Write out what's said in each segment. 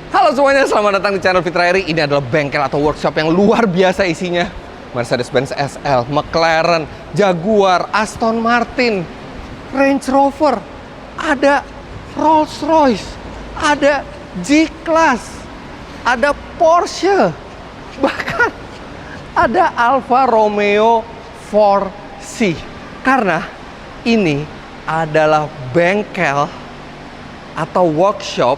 Halo semuanya, selamat datang di channel Fitra Eri. Ini adalah bengkel atau workshop yang luar biasa isinya. Mercedes-Benz SL, McLaren, Jaguar, Aston Martin, Range Rover, ada Rolls-Royce, ada G-Class, ada Porsche, bahkan ada Alfa Romeo 4C. Karena ini adalah bengkel atau workshop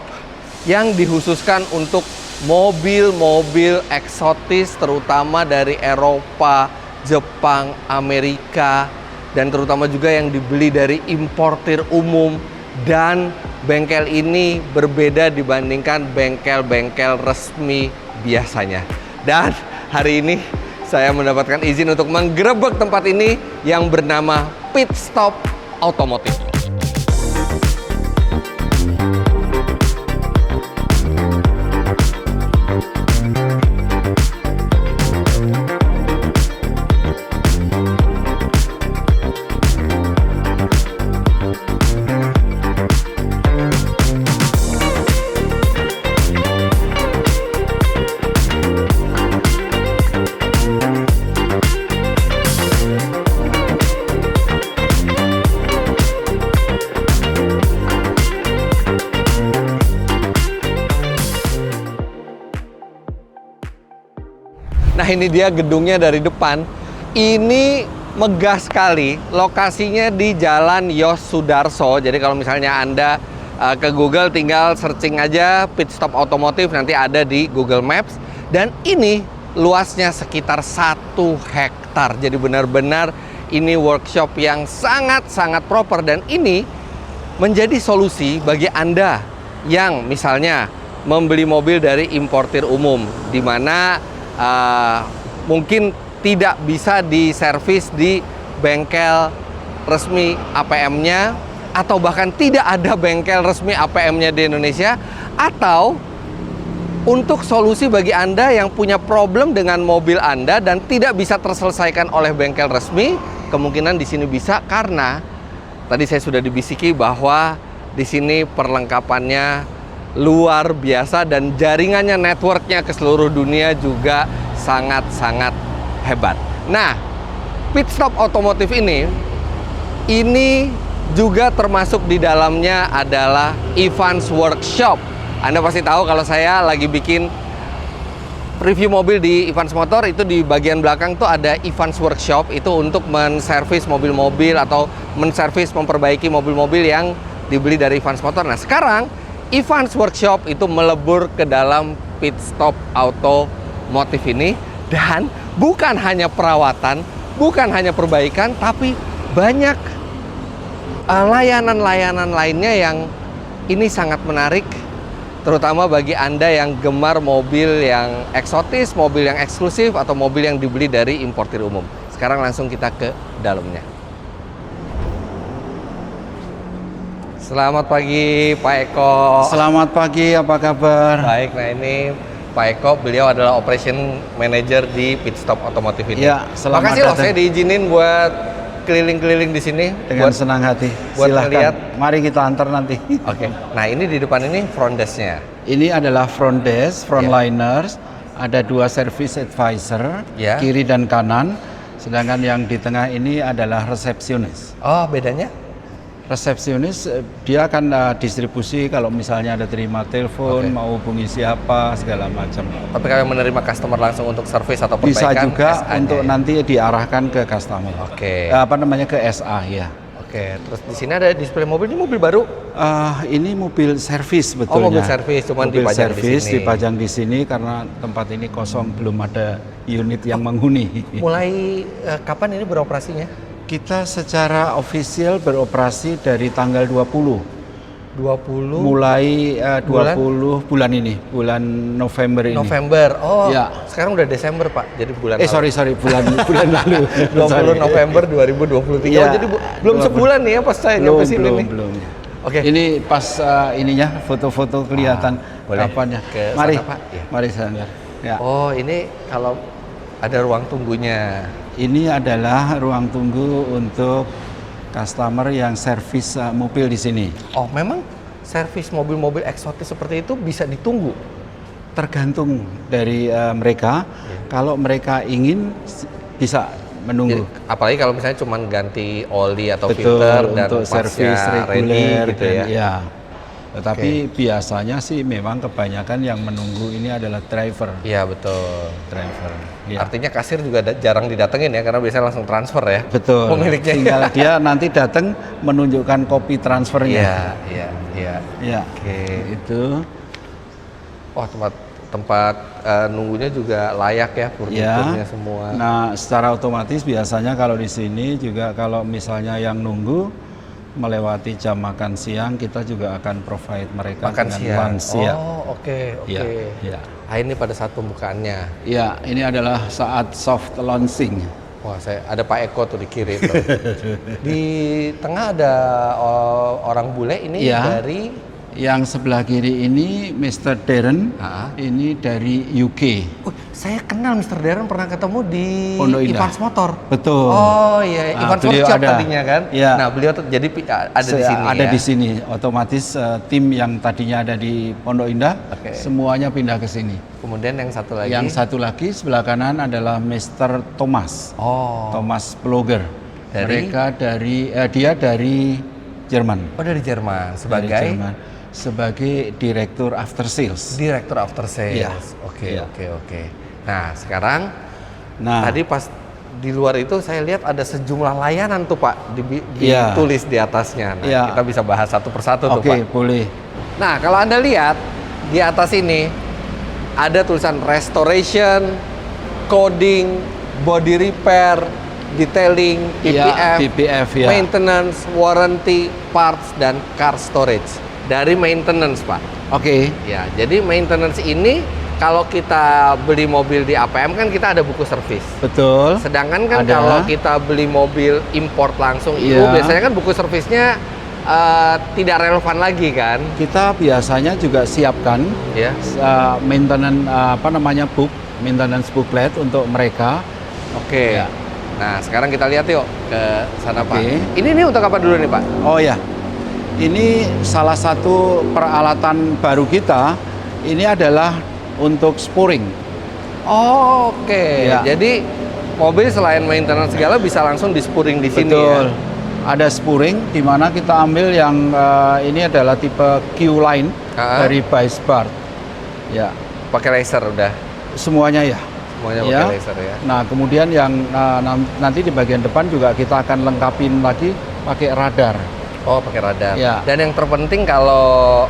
yang dikhususkan untuk mobil-mobil eksotis, terutama dari Eropa, Jepang, Amerika, dan terutama juga yang dibeli dari importir umum. Dan bengkel ini berbeda dibandingkan bengkel-bengkel resmi biasanya. Dan hari ini saya mendapatkan izin untuk menggerebek tempat ini yang bernama Pit Stop Automotive. Nah, ini dia gedungnya dari depan. Ini megah sekali. Lokasinya di Jalan Yos Sudarso. Jadi kalau misalnya Anda ke Google tinggal searching aja Pit Stop Automotive, nanti ada di Google Maps. Dan ini luasnya sekitar 1 hektar. Jadi benar-benar ini workshop yang sangat-sangat proper. Dan ini menjadi solusi bagi Anda yang misalnya membeli mobil dari importir umum, di mana mungkin tidak bisa diservis di bengkel resmi APM-nya, atau bahkan tidak ada bengkel resmi APM-nya di Indonesia. Atau untuk solusi bagi Anda yang punya problem dengan mobil Anda dan tidak bisa terselesaikan oleh bengkel resmi, kemungkinan di sini bisa, karena tadi saya sudah dibisiki bahwa di sini perlengkapannya luar biasa dan jaringannya, networknya ke seluruh dunia juga sangat-sangat hebat. Nah, Pit Stop Automotive ini juga termasuk di dalamnya adalah Evans Workshop. Anda pasti tahu kalau saya lagi bikin review mobil di Evans Motor, itu di bagian belakang tuh ada Evans Workshop. Itu untuk menservis mobil-mobil atau menservis, memperbaiki mobil-mobil yang dibeli dari Evans Motor. Nah, sekarang Evans Workshop itu melebur ke dalam Pit Stop Automotive ini, dan bukan hanya perawatan, bukan hanya perbaikan, tapi banyak layanan-layanan lainnya yang ini sangat menarik, terutama bagi Anda yang gemar mobil yang eksotis, mobil yang eksklusif, atau mobil yang dibeli dari importir umum. Sekarang langsung kita ke dalamnya. Selamat pagi Pak Eko. Selamat pagi, apa kabar? Baik, nah ini Pak Eko, beliau adalah Operation Manager di Pit Stop Automotive ini. Ya, selamat Makasih loh, datang. saya diizinin buat keliling-keliling di sini. Dengan senang hati. Buat Silahkan. ngeliat. Mari kita antar nanti. Oke. Nah, ini di depan ini front desk-nya. Ini adalah front desk, frontliners. Ada 2 service advisor, Ya. kiri dan kanan. Sedangkan yang di tengah ini adalah resepsionis. Oh, bedanya? Resepsionis dia akan distribusi kalau misalnya ada terima telepon, Oke. mau hubungi siapa, segala macam. Tapi kalau menerima customer langsung untuk service atau Bisa perbaikan, juga SA-nya untuk ya? nanti diarahkan ke customer. Oke. Ke SA ya. Oke, terus di sini ada display mobil. Ini mobil baru? Ini mobil servis sebetulnya. Oh, mobil servis, cuman mobil dipajang di servis sini. dipajang di sini karena tempat ini kosong, belum ada unit yang menghuni. Mulai kapan ini beroperasinya? Kita secara ofisial beroperasi dari tanggal 20. 20 Mulai bulan? 20 bulan ini, bulan November ini. November. Oh, Ya. sekarang udah Desember, Pak. Jadi bulan Sorry, bulan lalu. 20 Sorry. November 2023. Iya. Oh, jadi belum sebulan nih ya pas saya nyampe sini nih. Belum. Oke. Ini pas ininya foto-foto kelihatan boleh. kapannya. Ke Mari, sana, Pak? Iya. mari saya. Ya. Oh, ini kalau ada ruang tunggunya. Ini adalah ruang tunggu untuk customer yang servis mobil di sini. Oh, memang servis mobil-mobil eksotis seperti itu bisa ditunggu? tergantung dari mereka. Kalau mereka ingin bisa menunggu. Jadi, apalagi kalau misalnya cuma ganti oli atau Betul, filter dan untuk servis reguler gitu dan ya. ya. Tetapi biasanya sih memang kebanyakan yang menunggu ini adalah driver. Iya betul. Driver. Ya. Artinya kasir juga jarang didatengin ya, karena biasanya langsung transfer ya. Betul. Pemiliknya. Tinggal dia nanti datang menunjukkan kopi transfernya. Iya. Ya. Oke. Itu. Wah, tempat nunggunya juga layak ya, furniturnya semua. Nah, secara otomatis biasanya kalau di sini juga kalau misalnya yang nunggu melewati jam makan siang, kita juga akan provide mereka Makan dengan siang. lunch siang. Oh, oke. Ya. Ah, ini pada saat pembukaannya. Ya, ini adalah saat soft launching. Wah, ada Pak Eko tuh di kiri tuh. Di tengah ada orang bule ini dari Yang sebelah kiri ini Mr. Darren, ini dari UK. Saya kenal Mr. Darren, pernah ketemu di Pondok Indah. Ivans Motor. Betul. Oh iya, Ivans Workshop tadinya kan. Ya. Nah, beliau tuh jadi ada di sini. Ada di sini. Otomatis tim yang tadinya ada di Pondok Indah, semuanya pindah ke sini. Kemudian yang satu lagi. Yang satu lagi sebelah kanan adalah Mr. Thomas. Thomas Ploger. Mereka dia dari Jerman. Oh, dari Jerman. Sebagai direktur after sales. Direktur after sales. Oke. Nah, sekarang tadi pas di luar itu saya lihat ada sejumlah layanan tuh Pak ditulis di atasnya. Nah, kita bisa bahas satu persatu tuh Pak. Oke, boleh. Nah, kalau Anda lihat di atas ini ada tulisan restoration, coding, body repair, detailing, PPF, maintenance, warranty, parts, dan car storage. Dari maintenance, Pak. Oke. Ya, jadi maintenance ini kalau kita beli mobil di APM kan kita ada buku servis. Betul. Sedangkan kan kalau kita beli mobil import langsung itu biasanya kan buku servisnya tidak relevan lagi kan. Kita biasanya juga siapkan maintenance maintenance booklet untuk mereka. Oke. Ya. Nah, sekarang kita lihat yuk ke sana Pak. Ini untuk apa dulu nih Pak? Oh ya. Ini salah satu peralatan baru kita. Ini adalah untuk spuring. Oke. Ya. Jadi mobil selain maintenance segala bisa langsung di spuring di sini. Betul. Ada spuring di mana kita ambil yang ini adalah tipe Q-line dari Weisbart. Ya. Pakai laser udah. Semuanya ya. Semuanya pakai laser ya. Nah, kemudian yang nanti di bagian depan juga kita akan lengkapin lagi pakai radar. Oh, pakai radar. Ya. Dan yang terpenting kalau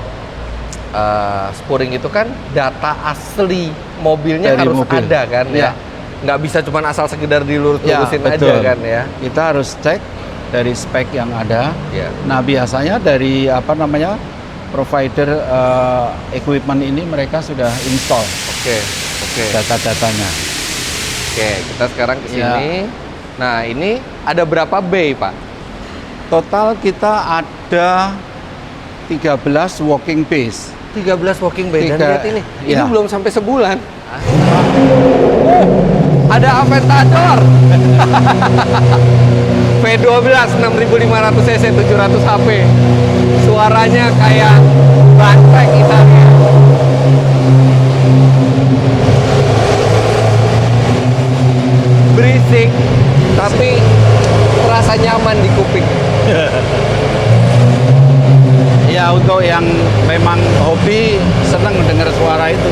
spuring itu kan data asli mobilnya dari harus mobil. ada kan ya. Nggak bisa cuma asal sekedar dilurus-lurusin aja kan ya. Kita harus cek dari spek yang ada. Ya. Nah, biasanya dari provider equipment ini mereka sudah install. Oke. Data-datanya. Oke, kita sekarang ke sini. Nah, ini ada berapa bay, Pak? Total kita ada 13 walking base. 13 walking bay. Dan lihat ini. Ini belum sampai sebulan. Ada Aventador. V12 6500 cc 700 HP. Suaranya kayak banteng Italia. Berisik, tapi terasa nyaman di kuping. Ya, untuk yang memang hobi seneng dengar suara itu.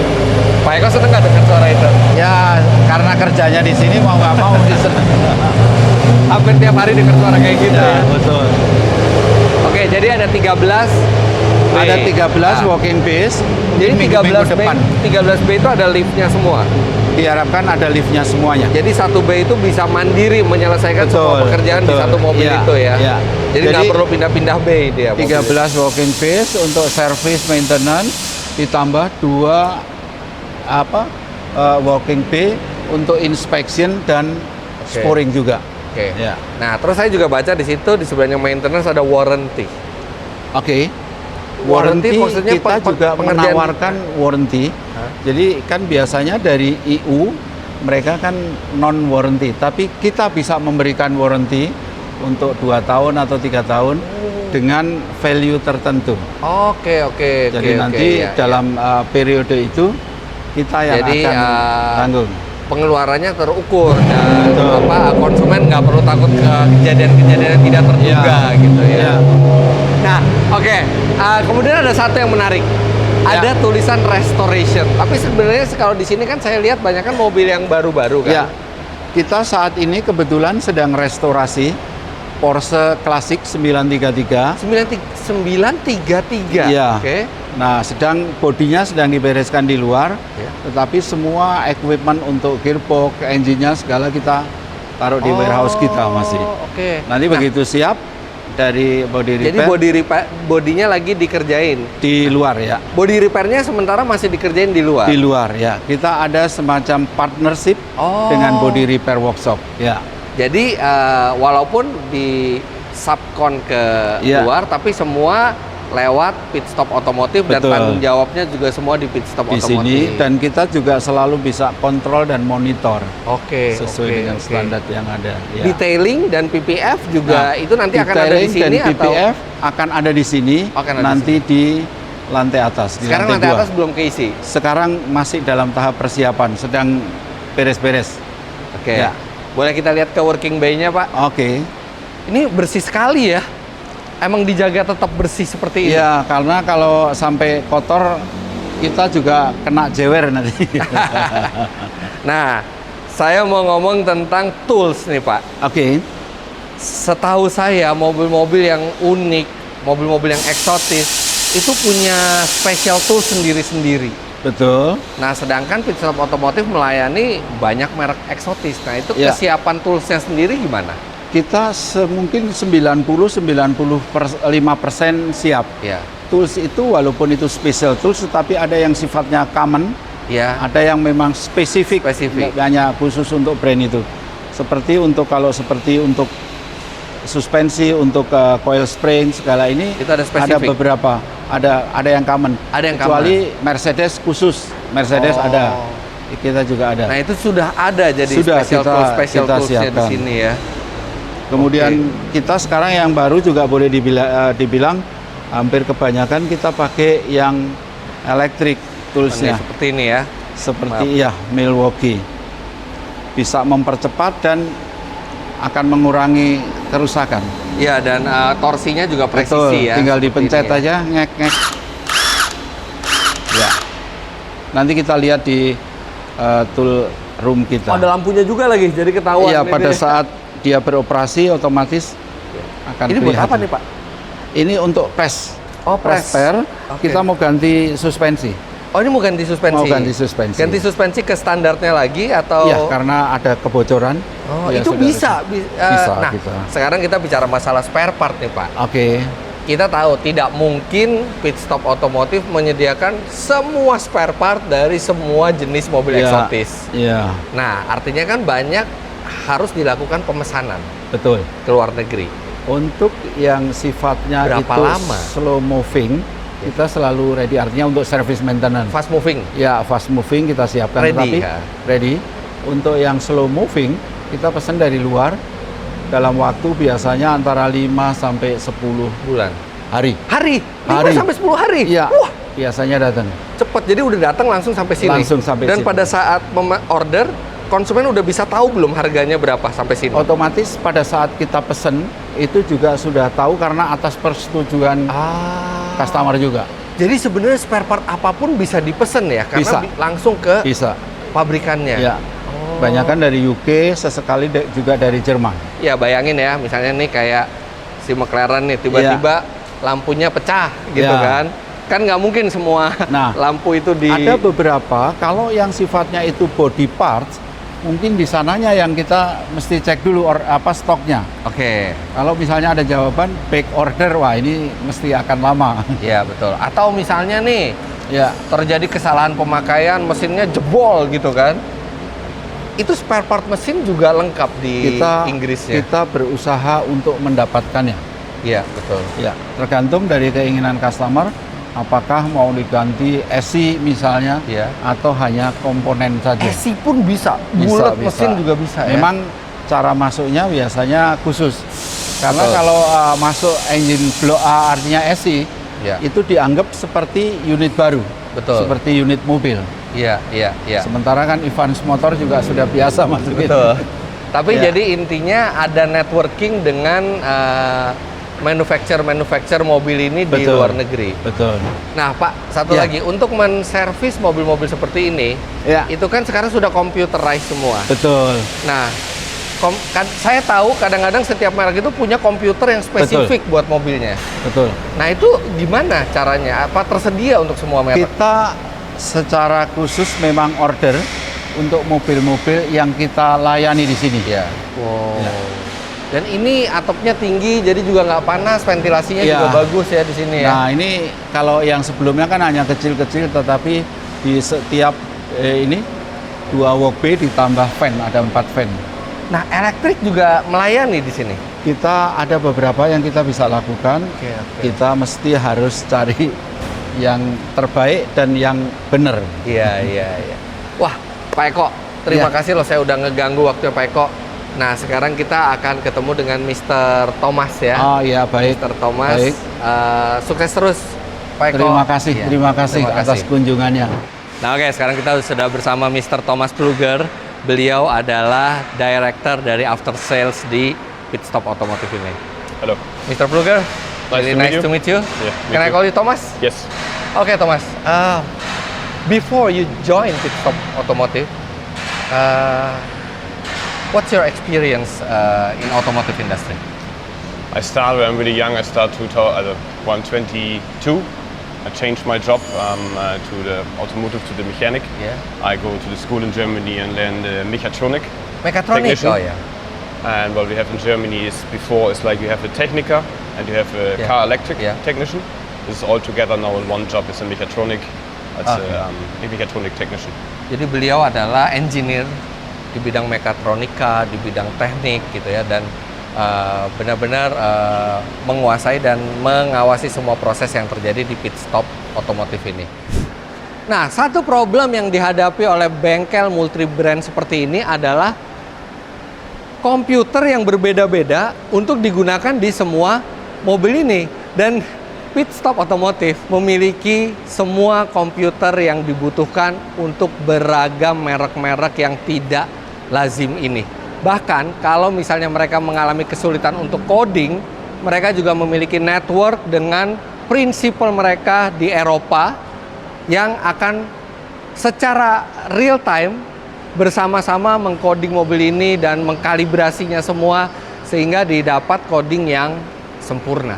Pak Eko seneng nggak dengar suara itu? Ya, karena kerjanya di sini mau nggak mau seneng. Hampir tiap hari dengar suara kayak gitu ya. Betul. Oke, jadi ada 13 B. Ada 13 walking base. Jadi minggu 13 depan. 13 B itu ada liftnya semua. Diharapkan ada liftnya semuanya. Jadi satu B itu bisa mandiri menyelesaikan semua pekerjaan di satu mobil itu ya. Jadi nggak perlu pindah-pindah B dia. 13 walking base untuk service maintenance, ditambah 2 walking bay untuk inspection dan spuring juga. Oke. Ya. Nah, terus saya juga baca di situ di sebelahnya maintenance ada warranty. Oke. Warranty maksudnya kita juga menawarkan warranty. Jadi kan biasanya dari EU mereka kan non warranty, tapi kita bisa memberikan warranty untuk 2 tahun atau 3 tahun dengan value tertentu. Oke. Jadi nanti dalam periode itu kita yang Jadi, akan tanggung. pengeluarannya terukur dan Betul. konsumen nggak perlu takut ke kejadian-kejadian yang tidak terduga gitu ya. Iya. Nah, oke. Kemudian ada satu yang menarik. Ya. Ada tulisan restoration. Tapi sebenarnya kalau di sini kan saya lihat banyak kan mobil yang baru-baru kan. Ya, kita saat ini kebetulan sedang restorasi Porsche Classic 933. 933. Iya. Oke. Nah, bodinya sedang dibereskan di luar, Ya. tetapi semua equipment untuk gearbox, engine-nya segala kita taruh di warehouse kita masih. Oke. Nanti Nah, begitu siap dari body repair jadi bodinya lagi dikerjain. di luar ya. Body repairnya sementara masih dikerjain di luar. Di luar ya. Kita ada semacam partnership Oh. dengan body repair workshop. Ya. Jadi walaupun di subkon ke Iya. luar, tapi semua lewat pit stop otomotif dan Betul. tanggung jawabnya juga semua di pit stop Di otomotif. sini dan kita juga selalu bisa kontrol dan monitor Oke, sesuai oke, dengan oke. standar yang ada. Ya. Detailing dan PPF juga Nah, itu nanti akan ada di detailing sini dan PPF akan ada di sini Akan ada di nanti di lantai atas. Di sekarang lantai 2. atas belum keisi. Sekarang masih dalam tahap persiapan, sedang beres-beres. Oke. Ya. Boleh kita lihat ke working bay-nya, Pak? Oke. Ini bersih sekali ya. Emang dijaga tetap bersih seperti ini. Iya, karena kalau sampai kotor kita juga kena jewer nanti. Nah, saya mau ngomong tentang tools nih, Pak. Oke. Setahu saya mobil-mobil yang unik, mobil-mobil yang eksotis itu punya special tools sendiri-sendiri. Betul. Nah, sedangkan pit stop otomotif melayani banyak merek eksotis. Nah, itu Ya. kesiapan toolsnya sendiri gimana? Kita mungkin 90-95% siap. Ya, Tools itu walaupun itu special tools, tetapi ada yang sifatnya common, ya, ada yang memang spesifik, Spesifik. nggak hanya khusus untuk brand itu. Seperti untuk suspensi, untuk coil spring segala ini itu ada spesifik. beberapa, ada yang common. Ada yang Kecuali Mercedes khusus, Mercedes Oh. ada, kita juga ada. Nah, itu sudah ada jadi Sudah, special kita toolsnya di siapkan. sini ya. Kemudian kita sekarang yang baru juga boleh dibilang hampir kebanyakan kita pakai yang elektrik Ini toolsnya. seperti ini ya. Seperti ya Milwaukee, bisa mempercepat dan akan mengurangi kerusakan. Iya, dan torsinya juga Betul, presisi ya. tinggal seperti dipencet ini ya. aja, ngek. Ya, nanti kita lihat di tool room kita. Oh, ada lampunya juga lagi, jadi ketahuan. Iya, ini pada nih. saat dia beroperasi otomatis akan Ini buat kelihatan. apa nih, Pak? Ini untuk press. Oh, press. spare. Oke. Kita mau ganti suspensi. Oh, ini mau ganti suspensi. Mau ganti suspensi. Ganti suspensi ke standarnya lagi atau Iya, karena ada kebocoran. Oh, Ya, itu saudara. bisa. Bisa, Nah, bisa. sekarang kita bicara masalah spare part nih, Pak. Oke. Kita tahu tidak mungkin pit stop otomotif menyediakan semua spare part dari semua jenis mobil Iya, eksotis. Iya, Nah, artinya kan banyak harus dilakukan pemesanan betul. ke luar negeri. Untuk yang sifatnya Berapa itu lama? slow moving, kita selalu ready, artinya untuk service maintenance. Fast moving. Ya, fast moving kita siapkan, Ready, tapi ya? ready. Untuk yang slow moving, kita pesan dari luar dalam waktu biasanya antara 5 sampai 10 Bulan. hari. Hari. 5 Hari. sampai 10 hari. Iya, Wah, biasanya datang. cepet. Jadi udah datang langsung sampai sini. Langsung sampai Dan sini. pada saat order, konsumen udah bisa tahu belum harganya berapa sampai sini. Otomatis pada saat kita pesen, itu juga sudah tahu karena atas persetujuan customer juga. Jadi sebenarnya spare part apapun bisa dipesen ya, karena Bisa. langsung ke Bisa. pabrikannya. Ya. Oh. Banyakan dari UK, sesekali juga dari Jerman. Ya bayangin ya, misalnya nih kayak si McLaren nih tiba-tiba lampunya pecah gitu Ya. kan. Kan nggak mungkin semua Nah, lampu itu di Ada beberapa, kalau yang sifatnya itu body parts, mungkin di sananya yang kita mesti cek dulu apa stoknya. Oke. Kalau misalnya ada jawaban back order, wah ini mesti akan lama. Ya betul. Atau misalnya nih Ya, terjadi kesalahan pemakaian, mesinnya jebol gitu kan. Itu spare part mesin juga lengkap di Inggrisnya. kita berusaha untuk mendapatkannya. Iya, betul. Ya, tergantung dari keinginan customer, apakah mau diganti esi misalnya, Iya. atau hanya komponen saja. Esi pun bisa, Bisa, bulat bisa. mesin juga bisa ya. Memang cara masuknya biasanya khusus. Karena Betul. kalau masuk engine block artinya esi, Ya. itu dianggap seperti unit baru, Betul. seperti unit mobil. Iya, iya, iya. Sementara kan Evans Motor juga sudah biasa masukin. Betul. Tapi Ya. jadi intinya ada networking dengan manufacturer mobil ini di Betul. luar negeri. Betul. Nah, Pak, satu Ya. lagi untuk menservis mobil-mobil seperti ini, Ya. itu kan sekarang sudah computerized semua. Betul. Nah, saya tahu kadang-kadang setiap merek itu punya komputer yang spesifik buat mobilnya. Betul. Nah, itu gimana caranya? Apa tersedia untuk semua merek? Kita secara khusus memang order untuk mobil-mobil yang kita layani di sini. Ya. Wow. Ya. Dan ini atapnya tinggi, jadi juga nggak panas, ventilasinya Ya. juga bagus ya di sini ya. Nah, ini kalau yang sebelumnya kan hanya kecil-kecil, tetapi di setiap ini 2 walk bay ditambah fan, ada 4 fan. Nah, elektrik juga melayani di sini. Kita ada beberapa yang kita bisa lakukan. Oke. Kita mesti harus cari yang terbaik dan yang benar. Iya, iya, iya. Wah, Pak Eko, terima Ya. kasih loh saya udah ngeganggu waktu Pak Eko. Nah, sekarang kita akan ketemu dengan Mr. Thomas ya. Oh iya, baik. Mr. Thomas, Baik. sukses terus Pak Eko. Terima kasih, Iya, terima kasih atas kunjungannya. Nah, oke, sekarang kita sudah bersama Mr. Thomas Pfluger. Beliau adalah director dari after sales di Pitstop Otomotif ini. Hello. Mr. Pfluger, really nice to meet you. Yeah, me Can I too. call you Thomas? Yes. Okay, Thomas. Before you join Pitstop Automotive, what's your experience in automotive industry? I started when I'm really young. I started 122. I changed my job to the automotive, to the mechanic. Yeah. I go to the school in Germany and learn the mechatronic. Mechatronic. Technician. Oh yeah. And what we have in Germany is before it's like you have a Techniker and you have a Yeah. car electric Yeah. technician. This is all together now in one job. It's a mechatronic. It's Okay. a mechatronic technician. Jadi beliau adalah engineer di bidang mekatronika, di bidang teknik gitu ya, dan benar-benar menguasai dan mengawasi semua proses yang terjadi di pit stop otomotif ini. Nah, satu problem yang dihadapi oleh bengkel multi brand seperti ini adalah komputer yang berbeda-beda untuk digunakan di semua mobil ini. Dan Pit Stop Otomotif memiliki semua komputer yang dibutuhkan untuk beragam merek-merek yang tidak lazim ini. Bahkan kalau misalnya mereka mengalami kesulitan untuk coding, mereka juga memiliki network dengan prinsipal mereka di Eropa yang akan secara real time bersama-sama mengcoding mobil ini dan mengkalibrasinya semua sehingga didapat coding yang sempurna.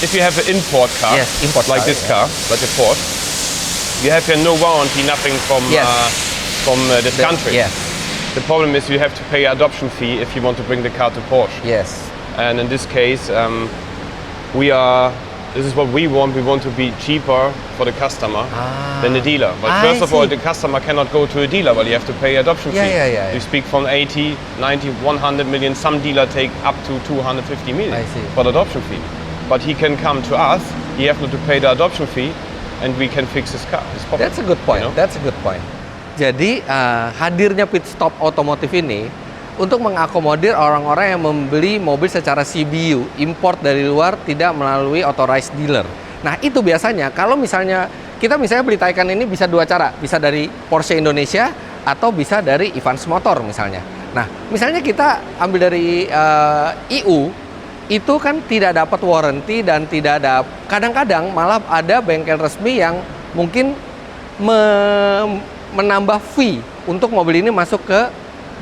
If you have an import car, Yes, import like car, this yeah. car, like a Porsche, you have here no warranty, nothing from Yes. this country. Yes, The problem is you have to pay adoption fee if you want to bring the car to Porsche. yes. And in this case, this is what we want. We want to be cheaper for the customer than the dealer. But I first of all, see. the customer cannot go to a dealer, but you have to pay adoption Yeah, fee. yeah. You speak from 80, 90, 100 million. Some dealer take up to 250 million I see. for the adoption fee. But he can come to us. He have not to pay the adoption fee, and we can fix his car. His problem, That's a good point. you know? That's a good point. Jadi hadirnya pit stop otomotif ini untuk mengakomodir orang-orang yang membeli mobil secara CBU, import dari luar tidak melalui authorized dealer. Nah, itu biasanya kalau misalnya kita beli Taycan ini bisa dua cara, bisa dari Porsche Indonesia atau bisa dari Evans Motor misalnya. Nah, misalnya kita ambil dari EU, itu kan tidak dapat warranty dan tidak ada, kadang-kadang malah ada bengkel resmi yang mungkin menambah fee untuk mobil ini masuk ke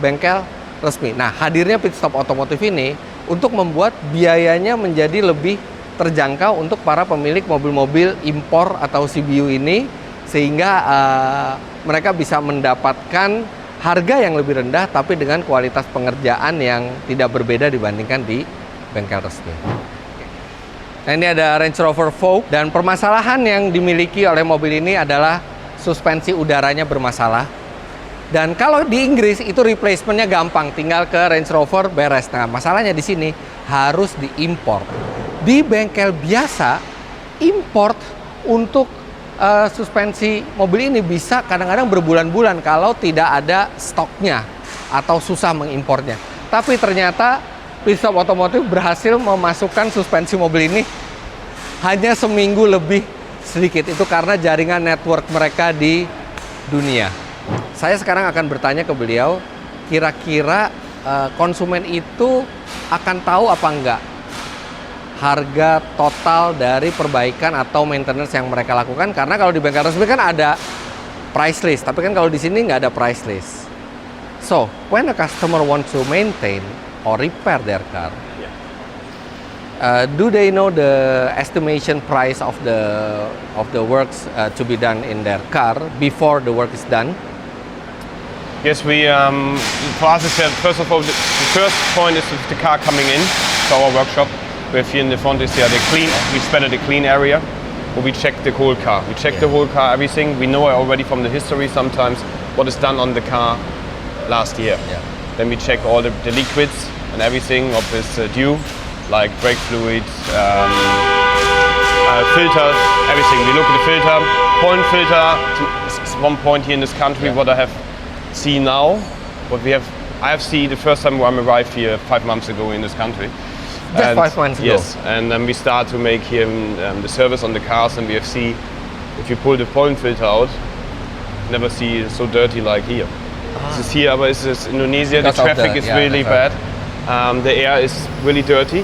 bengkel resmi. Nah, hadirnya pit stop otomotif ini untuk membuat biayanya menjadi lebih terjangkau untuk para pemilik mobil-mobil impor atau CBU ini, sehingga mereka bisa mendapatkan harga yang lebih rendah tapi dengan kualitas pengerjaan yang tidak berbeda dibandingkan di bengkel resmi. Nah, ini ada Range Rover Vogue, dan permasalahan yang dimiliki oleh mobil ini adalah suspensi udaranya bermasalah. Dan kalau di Inggris itu replacementnya gampang, tinggal ke Range Rover beres. Nah, masalahnya di sini harus diimpor. Di bengkel biasa, import untuk suspensi mobil ini bisa kadang-kadang berbulan-bulan kalau tidak ada stoknya atau susah mengimpornya. Tapi ternyata Pit Stop Otomotif berhasil memasukkan suspensi mobil ini hanya seminggu lebih sedikit. Itu karena jaringan network mereka di dunia. Saya sekarang akan bertanya ke beliau, kira-kira konsumen itu akan tahu apa enggak harga total dari perbaikan atau maintenance yang mereka lakukan, karena kalau di bengkel resmi kan ada price list, tapi kan kalau di sini nggak ada price list. So, when a customer wants to maintain or repair their car, do they know the estimation price of the works to be done in their car before the work is done? Yes, we for us it's first of all the first point is the car coming in to our workshop. We have here in the front is the clean. We spell it the clean area, where we check the whole car. We check the whole car, everything. We know already from the history sometimes what is done on the car last year. Yeah. Then we check all the liquids and everything of this due, like brake fluids, filters, everything. We look at the filter, pollen filter. It's one point here in this country what I have seen now. What we have, I have seen the first time when I arrived here 5 months ago in this country. Just 5 months ago. Yes, and then we start to make here the service on the cars, and we have see if you pull the pollen filter out, never see it so dirty like here. This is here, but this is Indonesia. Because the of traffic is really right. bad. The air is really dirty,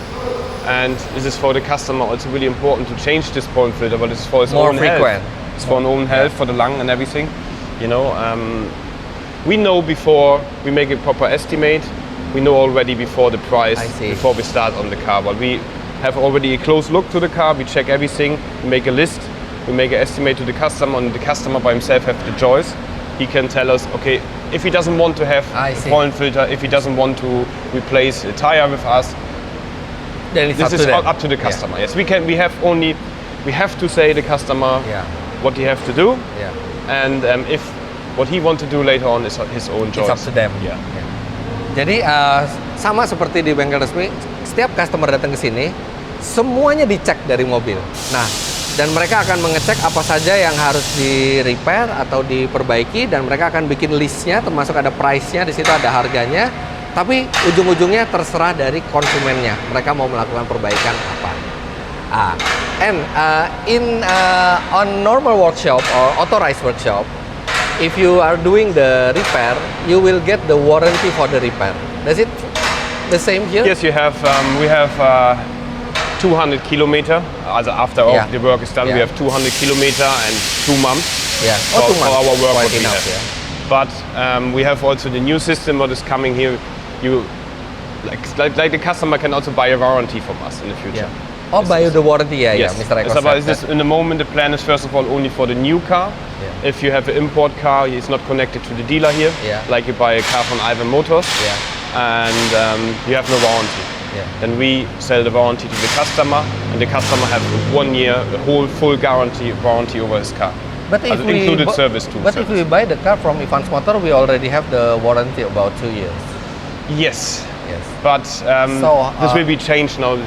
and this is for the customer also really important to change this pollen filter, but it's for his More own frequent. health. It's for his own health, for the lung and everything. You know, we know before we make a proper estimate. We know already before the price, I see. before we start on the car. But we have already a close look to the car. We check everything. We make a list. We make an estimate to the customer, and the customer by himself have the choice. He can tell us, okay, if he doesn't want to have I a see. pollen filter, if he doesn't want to replace a tire with us, Then it's this up is to them. up to the customer. Yes, we have to say the customer Yeah. what he have to do, Yeah. and if what he want to do later on is his own choice. It's up to them. Yeah. Jadi sama seperti di bengkel resmi, setiap customer datang ke sini, semuanya dicek dari mobil. Nah, dan mereka akan mengecek apa saja yang harus di repair atau diperbaiki, dan mereka akan bikin listnya, termasuk ada price-nya, di situ ada harganya. Tapi ujung-ujungnya terserah dari konsumennya, mereka mau melakukan perbaikan apa. On normal workshop or authorized workshop, if you are doing the repair, you will get the warranty for the repair. Does it the same here? Yes, you have. We have 200 kilometer. After all Yeah. the work is done, we Yeah. have 200 kilometer and 2 months. Yeah. For, 2 months. for our work, Quite what we enough, have. yeah. But we have also the new system what is coming here. You like the customer can also buy a warranty from us in the future. Yeah. Oh, buy the warranty, yeah, Yes. yeah, Mr. Eko It's about, said this, that. in the moment, the plan is first of all only for the new car. Yeah. If you have an import car, it's not connected to the dealer here. Yeah. Like you buy a car from Ivan Motors, Yeah. and you have no warranty. Yeah. Then we sell the warranty to the customer, and the customer have 1 year, a whole full warranty over his car. But if included service too. But if we buy the car from Ivan's Motor, we already have the warranty about 2 years. Yes, Yes. but So, this will be changed now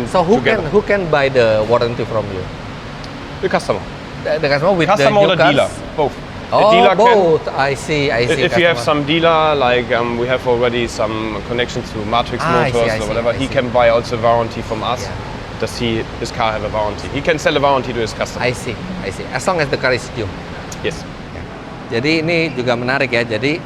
So together. who can buy the warranty from you? The customer, The customer with customer the or new the cars? dealer, both. The Oh, dealer can. both. I see. If you have customer. some dealer, like we have already some connections to Matrix I see, Motors I or see, whatever, I he see. can buy also warranty from us. Yeah. Does his car have a warranty? He can sell a warranty to his customer. I see. As long as the car is due. Yes. Jadi ini juga menarik ya. Jadi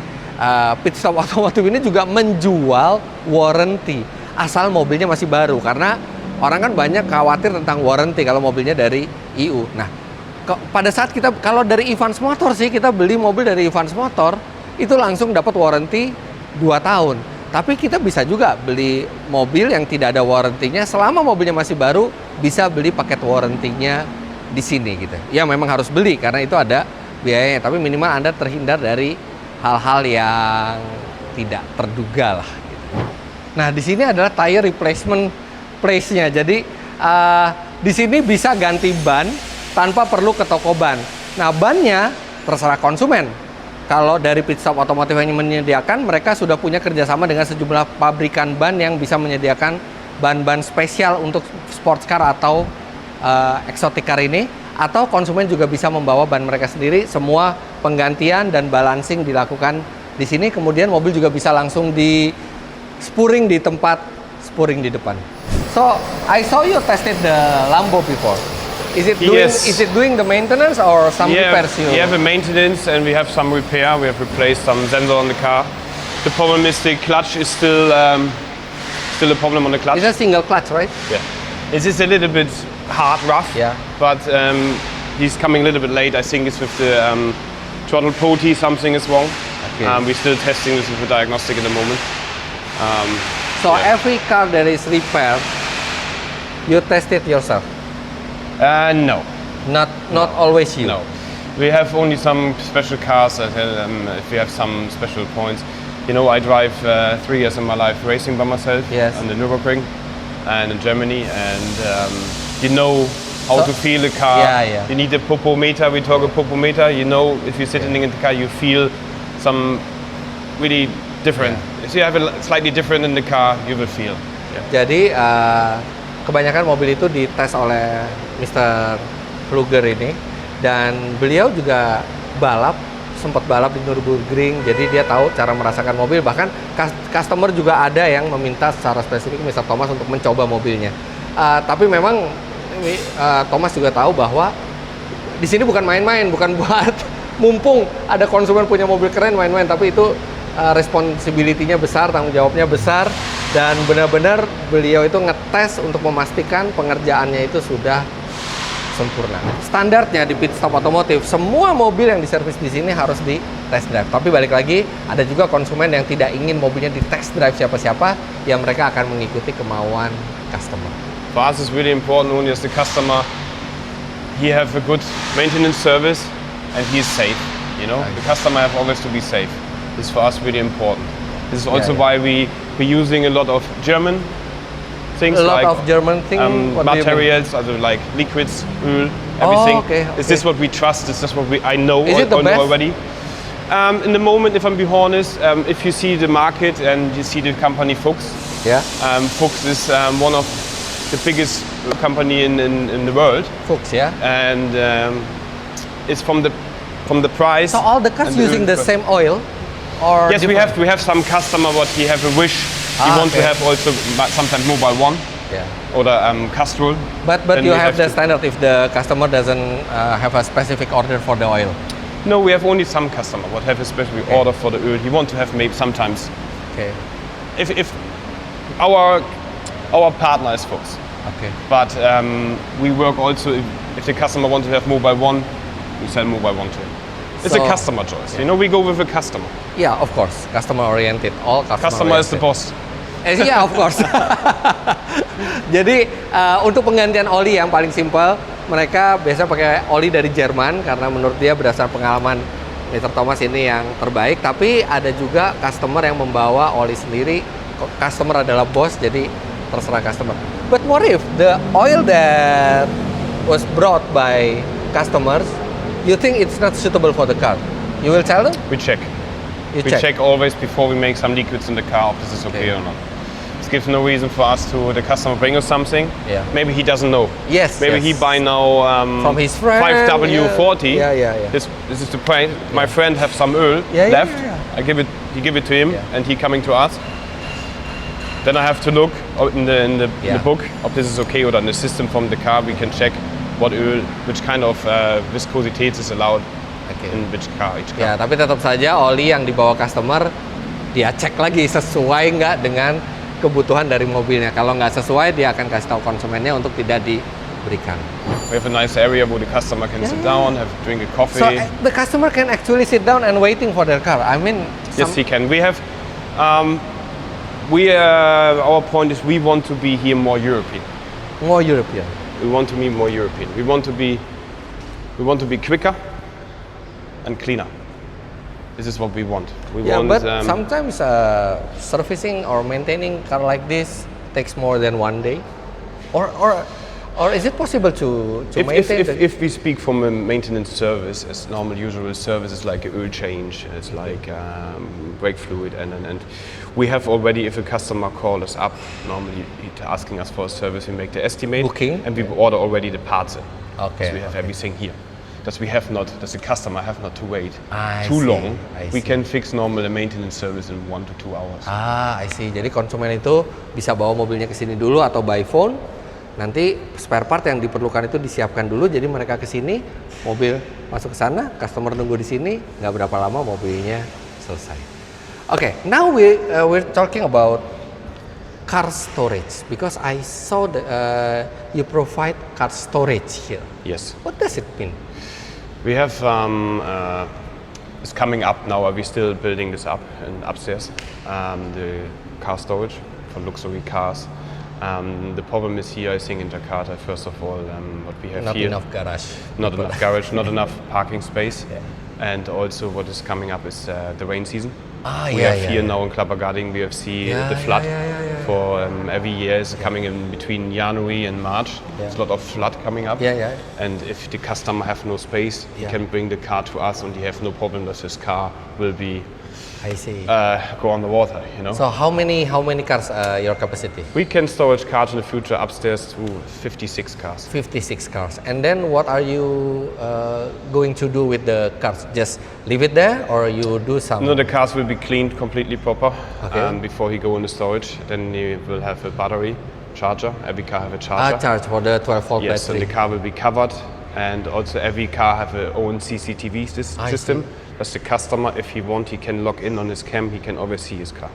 pit stop otomotif ini juga menjual warranty asal mobilnya masih baru, karena orang kan banyak khawatir tentang warranty kalau mobilnya dari IU. Nah, pada saat kita kalau dari Ivan's Motor sih, kita beli mobil dari Ivan's Motor itu langsung dapat warranty 2 tahun. Tapi kita bisa juga beli mobil yang tidak ada warrantinya, selama mobilnya masih baru bisa beli paket warrantinya di sini gitu. Ya memang harus beli karena itu ada biayanya, tapi minimal Anda terhindar dari hal-hal yang tidak terduga lah gitu. Nah, di sini adalah tire replacement place-nya. Jadi di sini bisa ganti ban tanpa perlu ke toko ban. Nah, bannya terserah konsumen. Kalau dari Pit Stop Otomotif yang menyediakan, mereka sudah punya kerjasama dengan sejumlah pabrikan ban yang bisa menyediakan ban-ban spesial untuk sports car atau exotic car ini. Atau konsumen juga bisa membawa ban mereka sendiri. Semua penggantian dan balancing dilakukan di sini. Kemudian mobil juga bisa langsung di spuring di tempat spuring di depan. So, I saw you tested the Lambo before. Is it doing the maintenance or some repairs? We have a maintenance and we have some repair. We have replaced some sensor on the car. The problem is the clutch is still a problem on the clutch. It's a single clutch, right? Yeah. It is a little bit hard, rough. Yeah. But he's coming a little bit late. I think it's with the throttle poti, something is wrong. Okay. We're still testing this with the diagnostic at the moment. So yeah. every car that is repaired, you test it yourself? No. Not always you? No. We have only some special cars that if we have some special points. You know, I drive 3 years in my life racing by myself on the Nürburgring and in Germany, and you know how to feel a car. Yeah. You need a popometer. We talk a popometer. You know, if you're sitting in the car, you feel some really different. If you have a slightly different in the car, you will feel. Yeah. Jadi kebanyakan mobil itu dites oleh Mr. Fluger ini, dan beliau juga sempat balap di Nürburgring, jadi dia tahu cara merasakan mobil. Bahkan customer juga ada yang meminta secara spesifik Mr. Thomas untuk mencoba mobilnya. Tapi memang Thomas juga tahu bahwa di sini bukan main-main, bukan buat mumpung ada konsumen punya mobil keren main-main, tapi itu responsibility-nya besar, tanggung jawabnya besar, dan benar-benar beliau itu ngetes untuk memastikan pengerjaannya itu sudah sempurna. Standarnya di pit stop otomotif, semua mobil yang diservis di sini harus di test drive. Tapi balik lagi, ada juga konsumen yang tidak ingin mobilnya di test drive siapa-siapa, yang mereka akan mengikuti kemauan customer. For us, it's really important only as the customer, he have a good maintenance service and he is safe. You know, the customer have always to be safe. This is for us really important. This is also why we're using a lot of German things, A lot like of German things, what do you mean? materials, also like liquids, oil, everything. Okay. Is this what we trust? Is this what I know? Is it the best? Already? In the moment, if I'm being honest, if you see the market and you see the company Fuchs, Fuchs is one of the biggest company in the world. Fuchs, yeah. And it's from the price. So all the cars and using the oil. same oil, or Yes, we have some customer what he have a wish. He want to have also sometimes Mobile One or Castrol. But Then you we have the to- standard if the customer doesn't have a specific order for the oil. No, we have only some customer what have a special order for the oil. He want to have maybe sometimes. Okay. If our partner is Fuchs, Okay. but we work also if the customer want to have Mobile One, we sell Mobile One to him. It's a So- customer choice. You know, we go with a customer. Yeah, of course, customer oriented. All Customer is the boss. Yeah, of course. Jadi untuk penggantian oli yang paling simpel, mereka biasa pakai oli dari Jerman karena menurut dia berdasarkan pengalaman Mr. Thomas ini yang terbaik. Tapi ada juga customer yang membawa oli sendiri. Customer adalah bos, jadi terserah customer. But what if the oil that was brought by customers, you think it's not suitable for the car? You will tell them? We check. You We check always before we make some liquids in the car if this is okay or not. It gives no reason for us to the customer bring us something. Yeah. Maybe he doesn't know. Yes. Maybe he buy now from his friend. 5W40. Yeah. This is the point. My friend have some oil Yeah. left. I give it to him, and he coming to us. Then I have to look in the book if this is okay, or in the system from the car we can check what oil, which kind of viscosity is allowed in which car. Each car. Ya, tapi tetap saja oli yang dibawa customer dia cek lagi sesuai nggak dengan kebutuhan dari mobilnya. Kalau nggak sesuai, dia akan kasih tahu konsumennya untuk tidak diberikan. We have a nice area where the customer can sit down, drink a coffee. So the customer can actually sit down and waiting for their car. I mean, Yes, he can. We have. Our point is we want to be here more European. more European. We want to be more European. We want to be quicker and cleaner. This is what we want. We Yeah, want. but sometimes servicing or maintaining car like this takes more than 1 day, or is it possible to maintain? if we speak from a maintenance service, as normal usual service is like an oil change, it's like brake fluid, and we have already, if a customer calls us up, normally he's asking us for a service, we make the estimate, Booking. and we order already the parts in. Okay, So we have everything here. That we have not, that the customer have not to wait I too see, long. I We see. can fix normal the maintenance service in 1 to 2 hours. I see. Jadi konsumen itu bisa bawa mobilnya ke sini dulu atau by phone, Nanti spare part yang diperlukan itu disiapkan dulu, jadi mereka ke sini, mobil masuk ke sana, customer nunggu di sini, nggak berapa lama mobilnya selesai. Okay, now we're talking about car storage because I saw you provide car storage here. Yes. What does it mean? We have it's coming up now. We're still building this up and upstairs. The car storage for luxury cars. The problem is here, I think, in Jakarta. First of all, what we have Not here, enough garage. not enough garage, not enough parking space, Yeah. and also what is coming up is the rain season. We yeah, have yeah, here yeah. now in Klappergarding, we have seen Yeah, the flood yeah. for every year is coming in between January and March. There's a lot of flood coming up. Yeah. And if the customer have no space, Yeah. he can bring the car to us, and he have no problem that his car will be I see. go on the water. You know. So how many cars your capacity? We can storage cars in the future upstairs to 56 cars. 56 cars. And then what are you going to do with the cars? Just leave it there or you do some? No, the cars will be cleaned completely proper Okay. before he go in the storage. Then he will have a battery charger. Every car have a charger. Charge for the 12-volt Yes, and battery. the car will be covered, and also every car have a own CCTV I system. As the customer, if he want, he can log in on his cam. He can always see his car.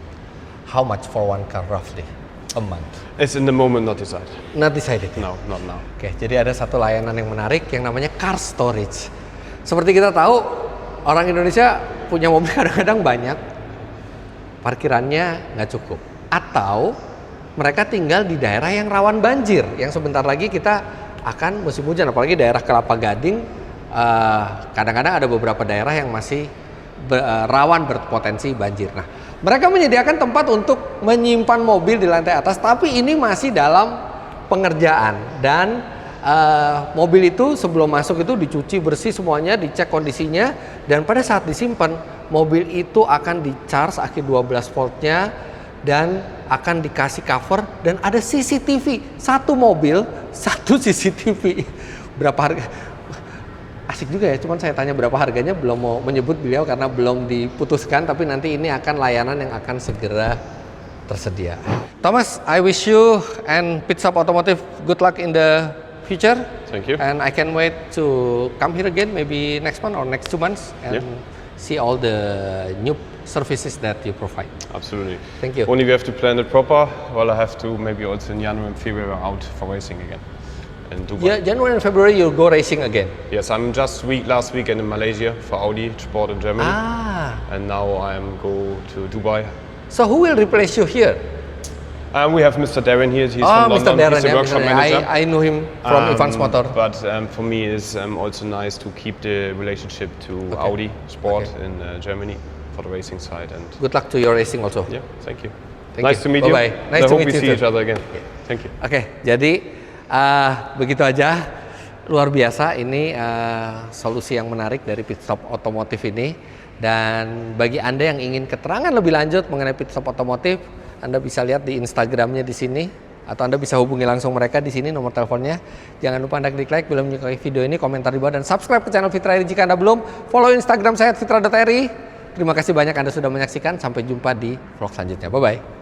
How much for one car roughly? A month? It's in the moment not decided. Not decided. No, not now. Oke, jadi ada satu layanan yang menarik yang namanya car storage. Seperti kita tahu, orang Indonesia punya mobil kadang-kadang banyak, parkirannya nggak cukup. Atau mereka tinggal di daerah yang rawan banjir, yang sebentar lagi kita akan musim hujan, apalagi daerah Kelapa Gading. Kadang-kadang ada beberapa daerah yang masih rawan berpotensi banjir. Nah, mereka menyediakan tempat untuk menyimpan mobil di lantai atas, tapi ini masih dalam pengerjaan dan mobil itu sebelum masuk itu dicuci bersih semuanya, dicek kondisinya, dan pada saat disimpan mobil itu akan di-charge aki 12 voltnya dan akan dikasih cover dan ada CCTV. Satu mobil, satu CCTV. Berapa harga? Asik juga ya, cuman saya tanya berapa harganya belum mau menyebut beliau karena belum diputuskan, tapi nanti ini akan layanan yang akan segera tersedia. Thomas, I wish you and Pitstop Automotive good luck in the future. Thank you. And I can wait to come here again maybe next month or next 2 months and see all the new services that you provide. Absolutely. Thank you. Only we have to plan it proper. Well, I have to maybe also in January and February out for racing again. In Dubai. Yeah, January and February you go racing again. Yes, I'm just last weekend in Malaysia for Audi Sport in Germany, and now I'm go to Dubai. So who will replace you here? We have Mr. Darren here. He's Oh, from Mr. London. Darren, He's the yeah, workshop Mr. manager. I knew him from Ivan's Motor. But for me, it's also nice to keep the relationship to Audi Sport in Germany for the racing side. And Good luck to your racing also. yeah, thank you. Thank nice you. to meet Bye-bye. you. Nice I to hope meet we you see too. each other again. Thank you. Oke, jadi begitu aja. Luar biasa ini solusi yang menarik dari Pitstop Otomotif ini. Dan bagi Anda yang ingin keterangan lebih lanjut mengenai Pitstop Otomotif, Anda bisa lihat di Instagramnya di sini, atau Anda bisa hubungi langsung mereka di sini nomor teleponnya. Jangan lupa Anda klik like bila menyukai video ini, komentar di bawah, dan subscribe ke channel Fitra Eri jika Anda belum. Follow Instagram saya @fitra.eri. Terima kasih banyak Anda sudah menyaksikan. Sampai jumpa di vlog selanjutnya. Bye bye.